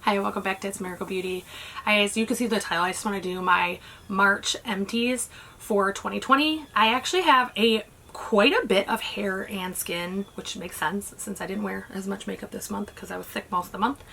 Hi, welcome back to It's Miracle Beauty. As you can see the title, I just want to do my March empties for 2020. I actually have quite a bit of hair and skin, which makes sense since I didn't wear as much makeup this month because I was sick most of the month.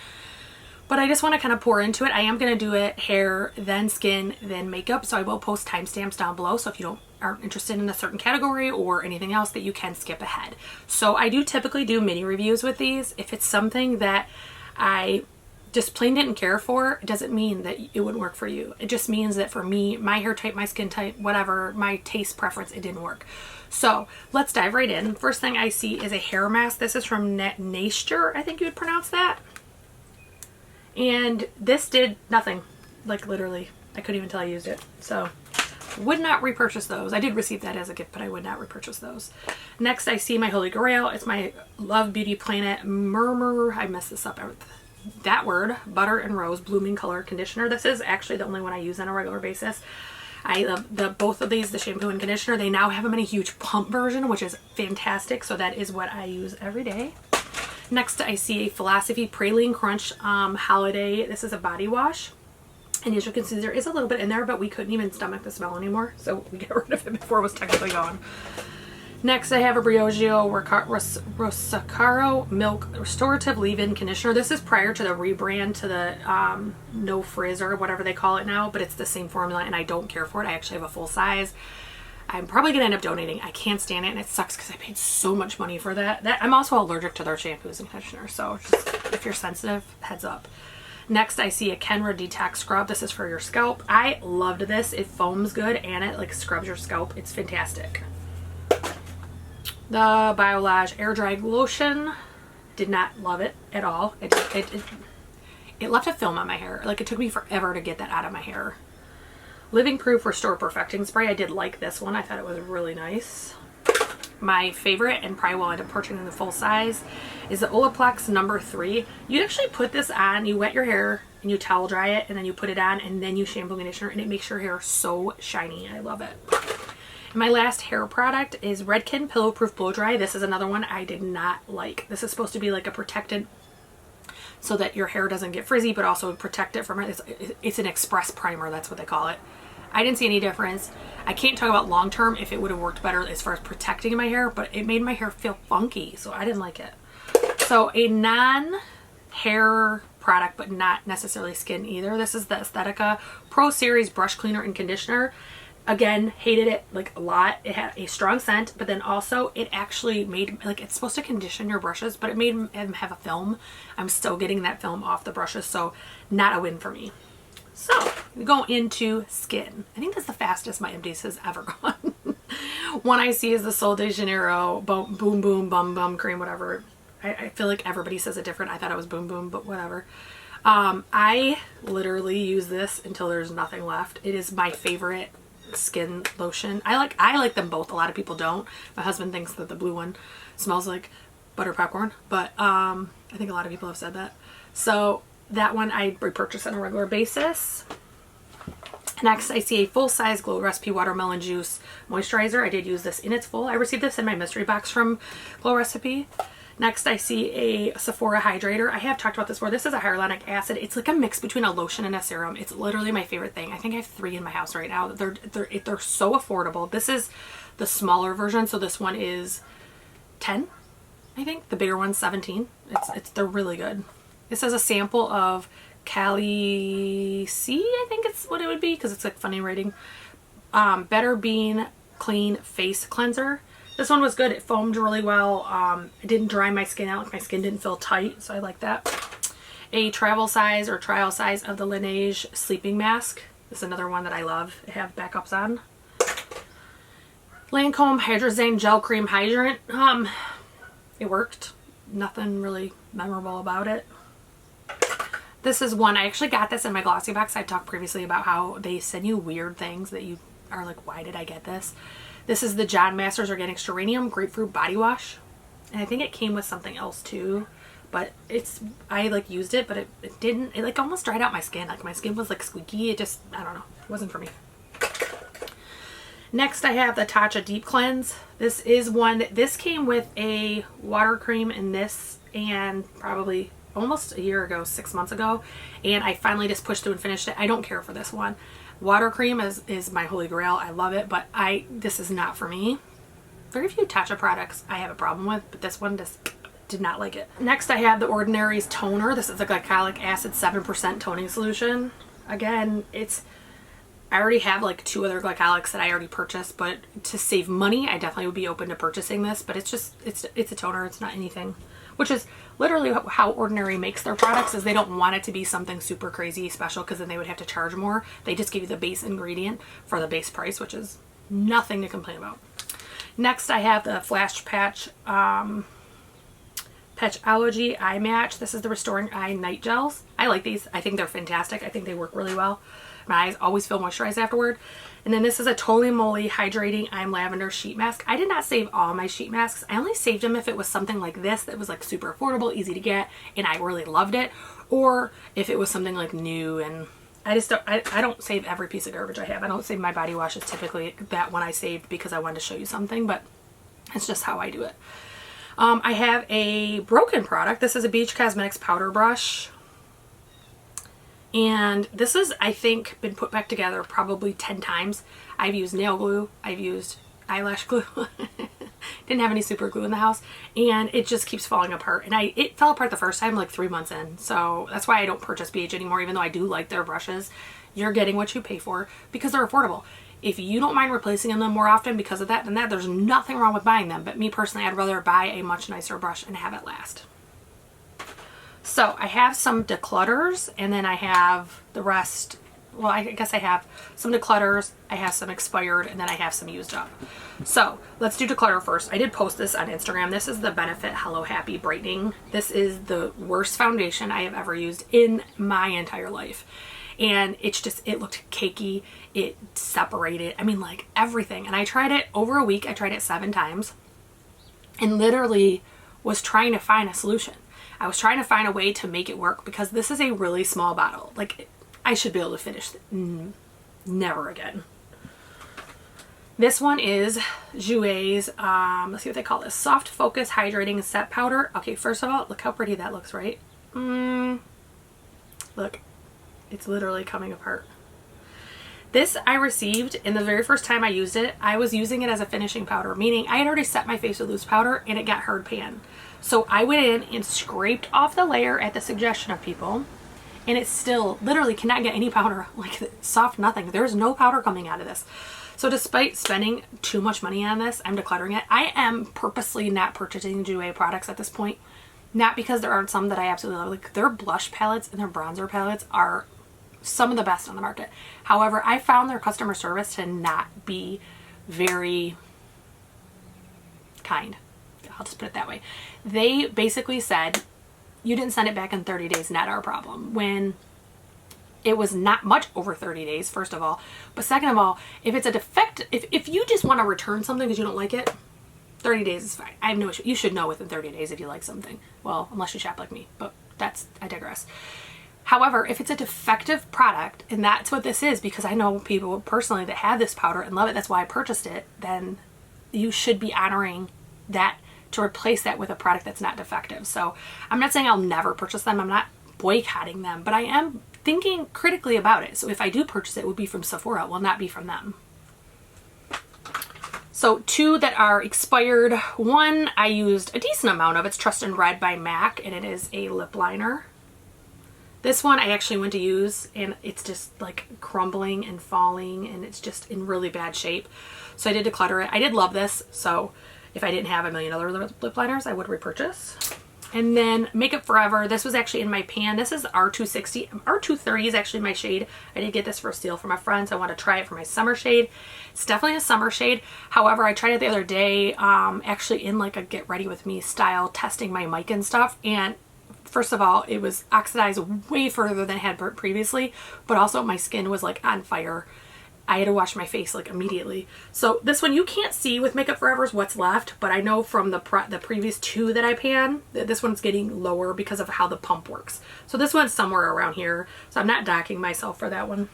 But I just want to kind of pour into it. I am going to do it hair, then skin, then makeup. So I will post timestamps down below. So if you aren't interested in a certain category or anything else, that you can skip ahead. So I do typically do mini reviews with these. If it's something that I just plain didn't care for, it doesn't mean that it wouldn't work for you. It just means that for me, my hair type, my skin type, whatever, my taste preference, it didn't work. So let's dive right in. First thing I see is a hair mask. This is from Nature, I think you would pronounce that. And this did nothing, like literally. I couldn't even tell I used it. So would not repurchase those. I did receive that as a gift, but I would not repurchase those. Next, I see my Holy Grail. It's my Love Beauty Planet Murmur. I messed this up. That word, Butter and Rose Blooming Color Conditioner. This is actually the only one I use on a regular basis. I love both of these, the shampoo and conditioner. They now have them in a huge pump version, which is fantastic. So that is what I use every day. Next, I see a Philosophy Praline Crunch Holiday. This is a body wash. And as you can see, there is a little bit in there, but we couldn't even stomach the smell anymore. So we got rid of it before it was technically gone. Next, I have a Briogeo Rosacaro Milk Restorative Leave-In Conditioner. This is prior to the rebrand to the No Frizz or whatever they call it now, but it's the same formula and I don't care for it. I actually have a full size. I'm probably going to end up donating. I can't stand it and it sucks because I paid so much money for that. I'm also allergic to their shampoos and conditioners, so just if you're sensitive, heads up. Next, I see a Kenra Detox Scrub. This is for your scalp. I loved this. It foams good and it like scrubs your scalp. It's fantastic. The Biolage Air Dry Lotion. Did not love it at all. It left a film on my hair. Like it took me forever to get that out of my hair. Living Proof Restore Perfecting Spray. I did like this one. I thought it was really nice. My favorite, and probably will end up purchasing in the full size, is the Olaplex No. 3. You actually put this on, you wet your hair, and you towel dry it, and then you put it on, and then you shampoo and conditioner, and it makes your hair so shiny. I love it. And my last hair product is Redken Pillow Proof Blow Dry. This is another one I did not like. This is supposed to be like a protectant so that your hair doesn't get frizzy, but also protect it from it. It's an express primer, that's what they call it. I didn't see any difference. I can't talk about long term if it would have worked better as far as protecting my hair, but it made my hair feel funky, so I didn't like it. So a non-hair product, but not necessarily skin either. This is the Aesthetica Pro Series Brush Cleaner and Conditioner. Again, hated it like a lot. It had a strong scent, but then also it actually made, like it's supposed to condition your brushes, but it made them have a film. I'm still getting that film off the brushes, so not a win for me. So we go into skin. I think that's the fastest my empties has ever gone. One I see is the Sol de Janeiro Boom Boom Bum Bum Cream, whatever. I feel like everybody says it different. I thought it was Boom Boom, but whatever. I literally use this until there's nothing left. It is my favorite skin lotion. I like them both. A lot of people don't. My husband thinks that the blue one smells like butter popcorn, but I think a lot of people have said that. So that one I repurchase on a regular basis. Next, I see a full-size Glow Recipe Watermelon Juice Moisturizer. I did use this in its full. I received this in my mystery box from Glow Recipe. Next, I see a Sephora Hydrator. I have talked about this before. This is a hyaluronic acid. It's like a mix between a lotion and a serum. It's literally my favorite thing. I think I have 3 in my house right now. They're so affordable. This is the smaller version, so this one is 10, I think. The bigger one's 17. They're really good. This has a sample of Cali C, I think it's what it would be, because it's like funny writing. Better Bean Clean Face Cleanser. This one was good. It foamed really well. It didn't dry my skin out. My skin didn't feel tight, so I like that. A travel size or trial size of the Laneige Sleeping Mask. This is another one that I love. I have backups on. Lancome Hydrazine Gel Cream Hydrant. It worked. Nothing really memorable about it. This is one, I actually got this in my Glossy box. I talked previously about how they send you weird things that you are like, why did I get this? This is the John Masters Organic Geranium Grapefruit Body Wash. And I think it came with something else too. But I like used it, but it like almost dried out my skin. Like my skin was like squeaky. It just, I don't know. It wasn't for me. Next I have the Tatcha Deep Cleanse. This is one, this came with a water cream in this and probably almost a year ago, 6 months ago, and I finally just pushed through and finished it. I don't care for this one. Water cream is my holy grail. I love it, but this is not for me. Very few Tatcha products I have a problem with, but this one just did not like it. Next, I have the Ordinary's toner. This is a glycolic acid 7% toning solution. Again, I already have like 2 other glycolics that I already purchased, but to save money, I definitely would be open to purchasing this, but it's a toner. It's not anything, which is literally how Ordinary makes their products, is they don't want it to be something super crazy special, because then they would have to charge more. They just give you the base ingredient for the base price, which is nothing to complain about. Next, I have the Flash Patch Patchology Eye Match. This is the Restoring Eye Night Gels. I like these. I think they're fantastic. I think they work really well. My eyes always feel moisturized afterward. And then this is a Totally Moly Hydrating Eye Lavender Sheet Mask. I did not save all my sheet masks. I only saved them if it was something like this that was like super affordable, easy to get, and I really loved it. Or if it was something like new, and I don't save every piece of garbage I have. I don't save my body washes typically. That one I saved because I wanted to show you something, but it's just how I do it. I have a broken product. This is a Beach Cosmetics powder brush. And this is, I think, been put back together probably 10 times. I've used nail glue. I've used eyelash glue. Didn't have any super glue in the house. And it just keeps falling apart. And it fell apart the first time like 3 months in. So that's why I don't purchase BH anymore, even though I do like their brushes. You're getting what you pay for because they're affordable. If you don't mind replacing them more often because of that, then there's nothing wrong with buying them. But me personally, I'd rather buy a much nicer brush and have it last. So I have some declutters, and then I have the rest. Well, I guess I have some declutters, I have some expired, and then I have some used up. So let's do declutter first. I did post this on Instagram. This is the Benefit Hello Happy Brightening. This is the worst foundation I have ever used in my entire life. And it looked cakey. It separated. I mean, like everything. And I tried it over a week. I tried it 7 times and literally was trying to find a solution. I was trying to find a way to make it work because this is a really small bottle. Like, I should be able to finish it. Never again. This one is Jouer's, let's see what they call this. Soft Focus Hydrating Set Powder. Okay, first of all, look how pretty that looks, right? Look, it's literally coming apart. This I received, and the very first time I used it, I was using it as a finishing powder, meaning I had already set my face with loose powder and it got hard pan. So I went in and scraped off the layer at the suggestion of people, and it still literally cannot get any powder, like soft nothing. There's no powder coming out of this. So despite spending too much money on this, I'm decluttering it. I am purposely not purchasing Jouer products at this point. Not because there aren't some that I absolutely love. Like their blush palettes and their bronzer palettes are some of the best on the market. However, I found their customer service to not be very kind. I'll just put it that way. They basically said, you didn't send it back in 30 days, not our problem. When it was not much over 30 days, first of all. But second of all, if it's a defect, if you just want to return something because you don't like it, 30 days is fine. I have no issue. You should know within 30 days if you like something. Well, unless you shop like me, but I digress. However, if it's a defective product, and that's what this is, because I know people personally that have this powder and love it, that's why I purchased it, then you should be honoring that to replace that with a product that's not defective. So I'm not saying I'll never purchase them. I'm not boycotting them, but I am thinking critically about it. So if I do purchase it, it would be from Sephora. It will not be from them. So 2 that are expired. One I used a decent amount of. It's Trust and Red by MAC, and it is a lip liner. This one I actually went to use, and it's just like crumbling and falling, and it's just in really bad shape. So I did declutter it. I did love this, so if I didn't have a million other lip liners, I would repurchase. And then Makeup Forever. This was actually in my pan. This is R260. R230 is actually my shade. I did get this for a steal from a friend, so I want to try it for my summer shade. It's definitely a summer shade. However, I tried it the other day, actually in like a get ready with me style, testing my mic and stuff. And first of all, it was oxidized way further than it had previously, but also my skin was like on fire. I had to wash my face like immediately. So this one you can't see with Makeup Forever's what's left, but I know from the previous 2 that I pan that this one's getting lower because of how the pump works. So this one's somewhere around here. So I'm not docking myself for that one.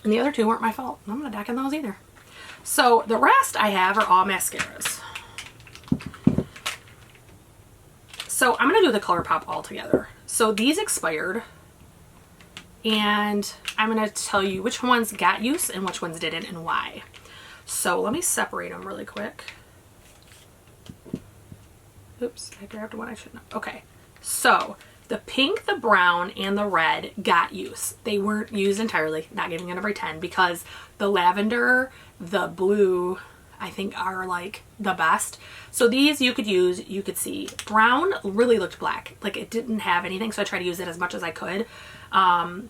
And the other 2 weren't my fault. I'm not docking those either. So the rest I have are all mascaras. So I'm going to do the ColourPop all together. So these expired, and I'm going to tell you which ones got use and which ones didn't and why. So let me separate them really quick. Oops, I grabbed one I shouldn't have. Okay, so the pink, the brown, and the red got use. They weren't used entirely, not giving it every 10, because the lavender, the blue, I think are like the best. So these you could use, you could see. Brown really looked black, like it didn't have anything, so I tried to use it as much as I could. On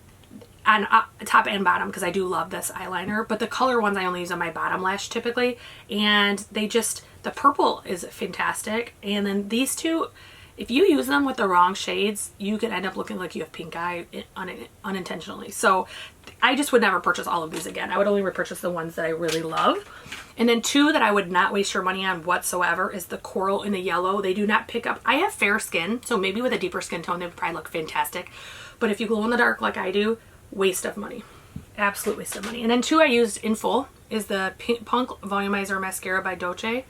top and bottom, because I do love this eyeliner, but the color ones I only use on my bottom lash typically, and they just, the purple is fantastic, and then these two, if you use them with the wrong shades, you could end up looking like you have pink eye unintentionally. So I just would never purchase all of these again. I would only repurchase the ones that I really love. And then two that I would not waste your money on whatsoever is the coral and the yellow. They do not pick up. I have fair skin, so maybe with a deeper skin tone, they would probably look fantastic. But if you glow in the dark like I do, waste of money. Absolute waste of money. And then two I used in full is the Punk Volumizer Mascara by Dolce.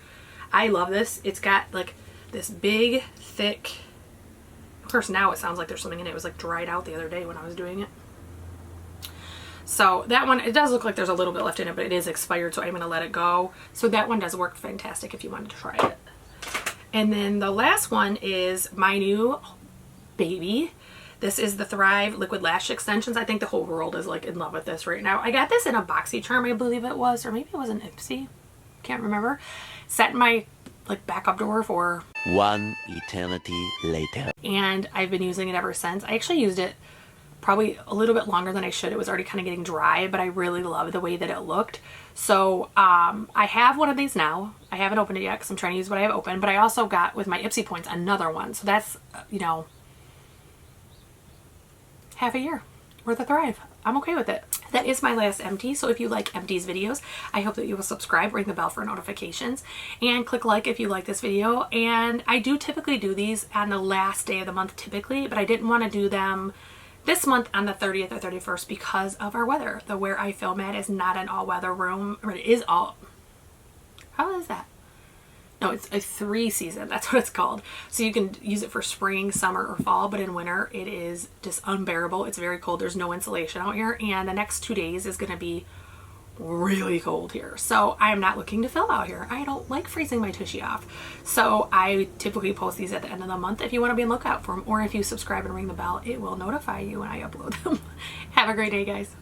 I love this. It's got like this big, thick, of course now it sounds like there's something in it. It was like dried out the other day when I was doing it. So that one, it does look like there's a little bit left in it, but it is expired, so I'm going to let it go. So that one does work fantastic if you wanted to try it. And then the last one is my new baby. This is the Thrive Liquid Lash Extensions. I think the whole world is like in love with this right now. I got this in a BoxyCharm, I believe it was, or maybe it was an Ipsy. Can't remember. Set in my like backup drawer for one eternity later. And I've been using it ever since. I actually used it probably a little bit longer than I should. It was already kind of getting dry, but I really love the way that it looked. So I have one of these now. I haven't opened it yet because I'm trying to use what I have open, but I also got with my Ipsy points another one. So that's, you know, half a year worth of Thrive. I'm okay with it. That is my last empty. So if you like empties videos, I hope that you will subscribe, ring the bell for notifications, and click like if you like this video. And I do typically do these on the last day of the month typically, but I didn't want to do them this month on the 30th or 31st because of our weather. The where I film at is not an all-weather room, or it is all, how is that? No, it's a 3-season, that's what it's called. So you can use it for spring, summer, or fall, but in winter it is just unbearable. It's very cold, there's no insulation out here, and the next 2 days is gonna be really cold here. So I am not looking to film out here. I don't like freezing my tushy off. So I typically post these at the end of the month if you want to be on the lookout for them, or if you subscribe and ring the bell, it will notify you when I upload them. Have a great day, guys.